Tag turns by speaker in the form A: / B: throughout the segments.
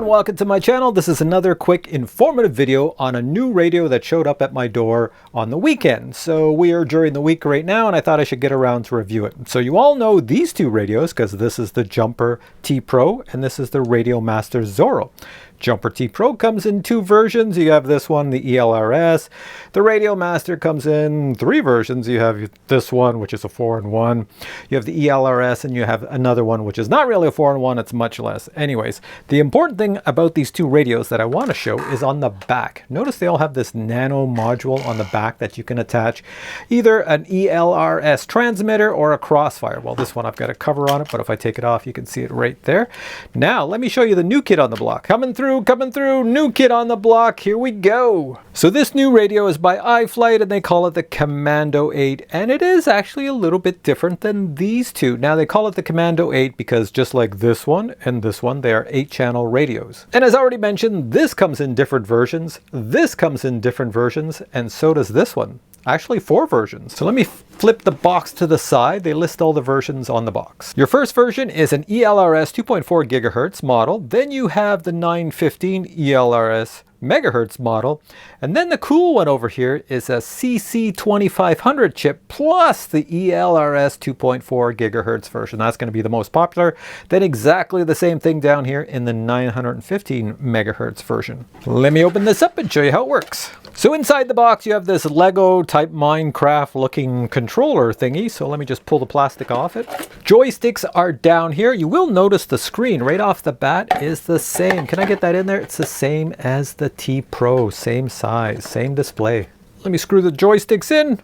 A: and welcome to my channel. This is another quick informative video on a new radio that showed up at my door on the weekend. So we are during the week right now and I thought I should get around to review it. So you all know these two radios because this is the Jumper T Pro and this is the Radio Master Zorro. Jumper T Pro comes in two versions. You have this one, the ELRS. The Radio Master comes in three versions. You have this one, which is a 4-in-1. You have the ELRS, and you have another one, which is not really a 4-in-1. It's much less. Anyways, the important thing about these two radios that I want to show is on the back. Notice they all have this nano module on the back that you can attach either an ELRS transmitter or a crossfire. Well, this one I've got a cover on it, but if I take it off, you can see it right there. Now, let me show you the new kid on the block. Coming through, new kid on the block. Here we go. So this new radio is by iFLIGHT and they call it the Commando 8, and it is actually a little bit different than these two. Now they call it the Commando 8 because just like this one and this one, they are 8-channel radios. And as I already mentioned, this comes in different versions, this comes in different versions, and so does this one. Actually 4 versions. So let me flip the box to the side. They list all the versions on the box. Your first version is an ELRS 2.4 gigahertz model. Then you have the 915 ELRS megahertz model. And then the cool one over here is a CC2500 chip plus the ELRS 2.4 gigahertz version. That's going to be the most popular. Then exactly the same thing down here in the 915 megahertz version. Let me open this up and show you how it works. So inside the box you have this Lego type Minecraft looking controller thingy. So let me just pull the plastic off it. Joysticks are down here. You will notice the screen right off the bat is the same. Can I get that in there? It's the same as the T Pro, same size, same display. Let me screw the joysticks in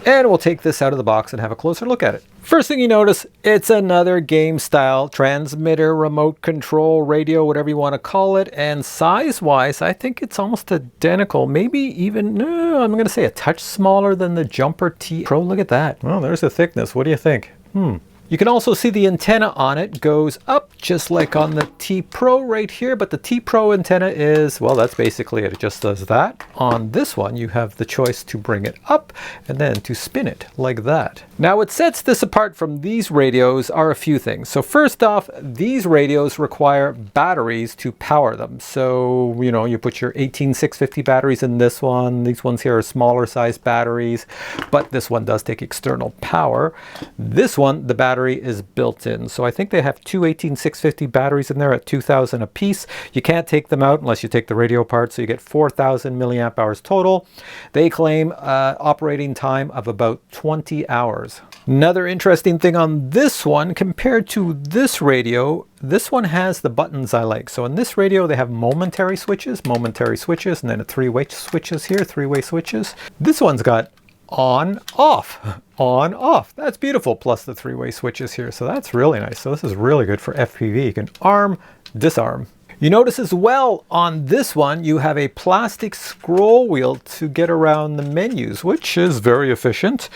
A: and we'll take this out of the box and have a closer look at it. First thing you notice, it's another game style transmitter, remote control, radio, whatever you want to call it. And size wise, I think it's almost identical. Maybe even, no, I'm going to say a touch smaller than the Jumper T Pro. Look at that. Well, there's the thickness. What do you think? You can also see the antenna on it goes up just like on the T Pro right here, but the T Pro antenna is, well, that's basically it. It just does that. On this one, you have the choice to bring it up and then to spin it like that. Now, what sets this apart from these radios are a few things. So first off, these radios require batteries to power them. So, you know, you put your 18650 batteries in this one. These ones here are smaller size batteries, but this one does take external power. This one, the battery is built in. So I think they have two 18650 batteries in there at 2000 a piece. You can't take them out unless you take the radio apart. So you get 4000 milliamp hours total. They claim operating time of about 20 hours. Another interesting thing on this one compared to this radio, this one has the buttons I like. So in this radio, they have momentary switches, and then a three-way switches here, three-way switches. This one's got on, off, on, off. That's beautiful. Plus the three-way switches here. So that's really nice. So this is really good for FPV. You can arm, disarm. You notice as well on this one, you have a plastic scroll wheel to get around the menus, which is very efficient.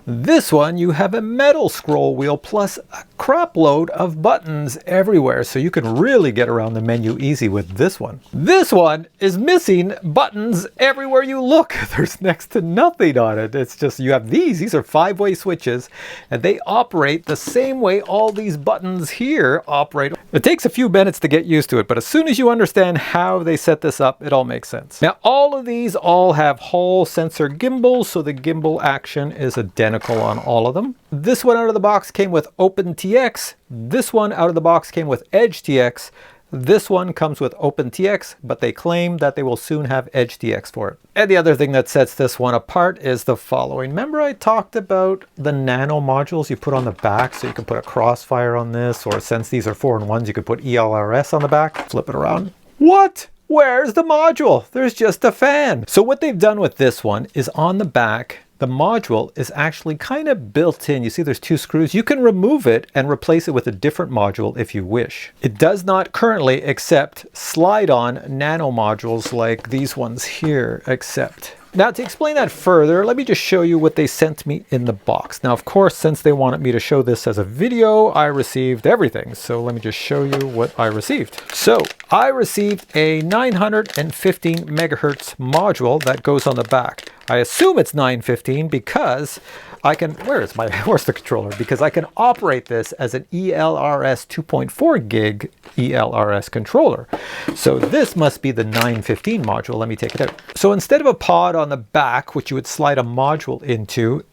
A: This one, you have a metal scroll wheel plus a crap load of buttons everywhere. So you can really get around the menu easy with this one. This one is missing buttons everywhere you look. There's next to nothing on it. It's just, you have these are 5-way switches and they operate the same way all these buttons here operate. It takes a few minutes to get used to it, but as soon as you understand how they set this up, it all makes sense. Now, all of these all have Hall sensor gimbals, so the gimbal action is identical on all of them. This one out of the box came with OpenTX. This one out of the box came with EdgeTX. This one comes with OpenTX, but they claim that they will soon have EdgeTX for it. And the other thing that sets this one apart is the following. Remember I talked about the nano modules you put on the back, so you can put a crossfire on this, or since these are 4-in-1s, you could put ELRS on the back. Flip it around. What? Where's the module? There's just a fan. So what they've done with this one is on the back, the module is actually kind of built in. You see there's 2 screws. You can remove it and replace it with a different module if you wish. It does not currently accept slide-on nano modules like these ones here accept. Now, to explain that further, let me just show you what they sent me in the box. Now, of course, since they wanted me to show this as a video, I received everything. So let me just show you what I received. So I received a 915 megahertz module that goes on the back. I assume it's 915 because I can, where's the controller? Because I can operate this as an ELRS 2.4 gig ELRS controller. So this must be the 915 module. Let me take it out. So instead of a pod on the back, which you would slide a module into,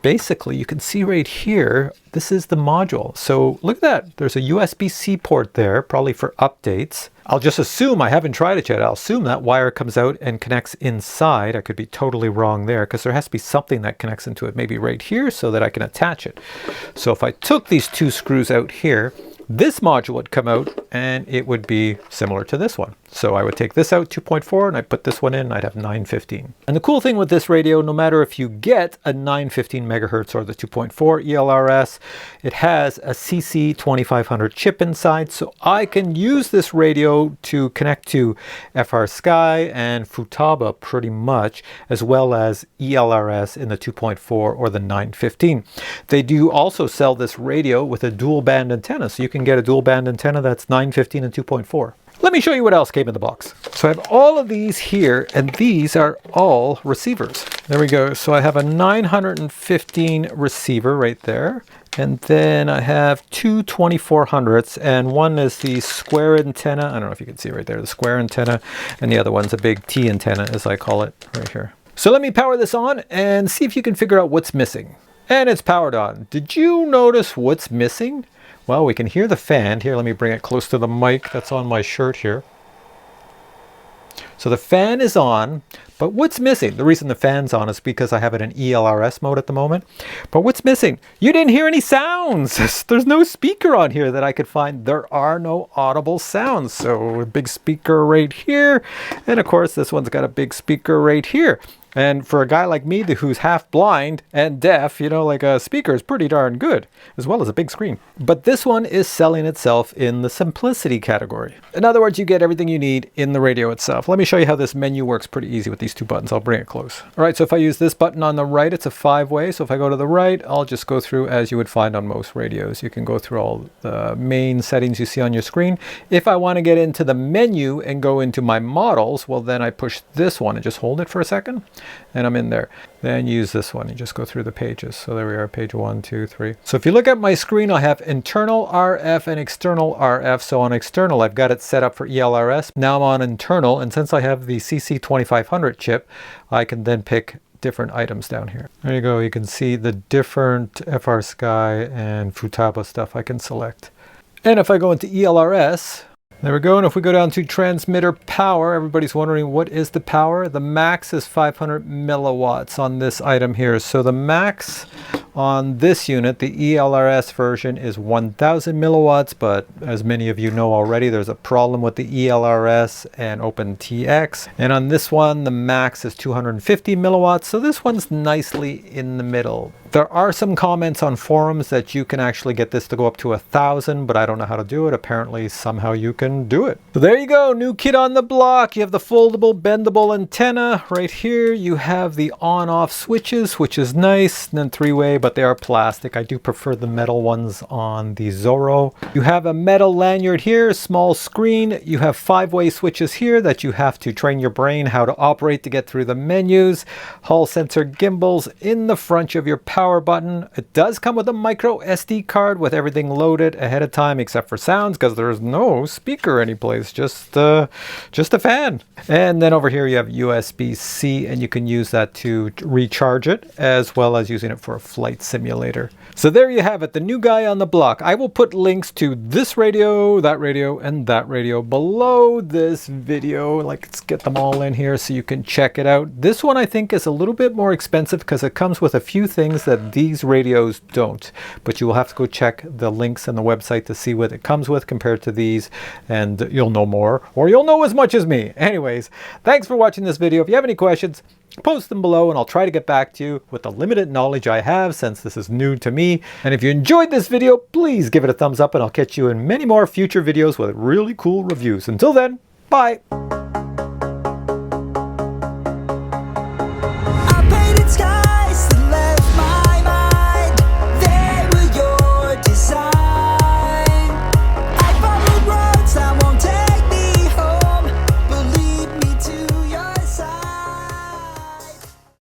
A: basically you can see right here, this is the module. So look at that. There's a USB-C port there, probably for updates. I'll just assume, I haven't tried it yet, I'll assume that wire comes out and connects inside. I could be totally wrong there because there has to be something that connects into it, maybe right here, so that I can attach it. So if I took these two screws out here, this module would come out and it would be similar to this one. So I would take this out 2.4 and I put this one in and I'd have 915. And the cool thing with this radio, no matter if you get a 915 megahertz or the 2.4 ELRS, it has a CC 2500 chip inside. So I can use this radio to connect to FR Sky and Futaba pretty much, as well as ELRS in the 2.4 or the 915. They do also sell this radio with a dual band antenna. So you can get a dual band antenna that's 915 and 2.4. Let me show you what else came in the box. So I have all of these here, and these are all receivers. There we go. So I have a 915 receiver right there. And then I have two 2400s, and one is the square antenna. I don't know if you can see right there, the square antenna, and the other one's a big T antenna, as I call it, right here. So let me power this on and see if you can figure out what's missing. And it's powered on. Did you notice what's missing? Well, we can hear the fan. Here, let me bring it close to the mic that's on my shirt here. So the fan is on, but what's missing? The reason the fan's on is because I have it in ELRS mode at the moment. But what's missing? You didn't hear any sounds. There's no speaker on here that I could find. There are no audible sounds. So a big speaker right here. And of course, this one's got a big speaker right here. And for a guy like me who's half blind and deaf, you know, like a speaker is pretty darn good, as well as a big screen. But this one is selling itself in the simplicity category. In other words, you get everything you need in the radio itself. Let me show you how this menu works pretty easy with these two buttons. I'll bring it close. All right, so if I use this button on the right, it's a 5-way. So if I go to the right, I'll just go through as you would find on most radios. You can go through all the main settings you see on your screen. If I want to get into the menu and go into my models, well, then I push this one and just hold it for a second. And I'm in there. Then use this one. You just go through the pages. So there we are, page 1, 2, 3. So if you look at my screen, I have internal RF and external RF. So on external, I've got it set up for ELRS. Now I'm on internal, and since I have the CC 2500 chip, I can then pick different items down here. There you go. You can see the different FR Sky and Futaba stuff I can select. And if I go into ELRS, there we go. And if we go down to transmitter power, everybody's wondering what is the power? The max is 500 milliwatts on this item here. So the max on this unit, the ELRS version, is 1000 milliwatts, but as many of you know already, there's a problem with the ELRS and OpenTX. And on this one, the max is 250 milliwatts. So this one's nicely in the middle. There are some comments on forums that you can actually get this to go up to 1000, but I don't know how to do it. Apparently, somehow you can do it. So there you go, new kid on the block. You have the foldable, bendable antenna. Right here, you have the on-off switches, which is nice, and then 3-way, but they are plastic. I do prefer the metal ones on the Zorro. You have a metal lanyard here, small screen. You have 5-way switches here that you have to train your brain how to operate to get through the menus. Hall sensor gimbals in the front of your power button. It does come with a micro SD card with everything loaded ahead of time except for sounds, because there's no speaker anyplace, just a fan. And then over here you have USB-C, and you can use that to recharge it, as well as using it for a flight simulator. So there you have it, the new guy on the block. I will put links to this radio, and that radio below this video. Let's get them all in here so you can check it out. This one I think is a little bit more expensive because it comes with a few things that these radios don't, but you will have to go check the links on the website to see what it comes with compared to these, and you'll know more, or you'll know as much as me. Anyways, thanks for watching this video. If you have any questions, post them below and I'll try to get back to you with the limited knowledge I have, since this is new to me. And if you enjoyed this video, please give it a thumbs up, and I'll catch you in many more future videos with really cool reviews. Until then, bye!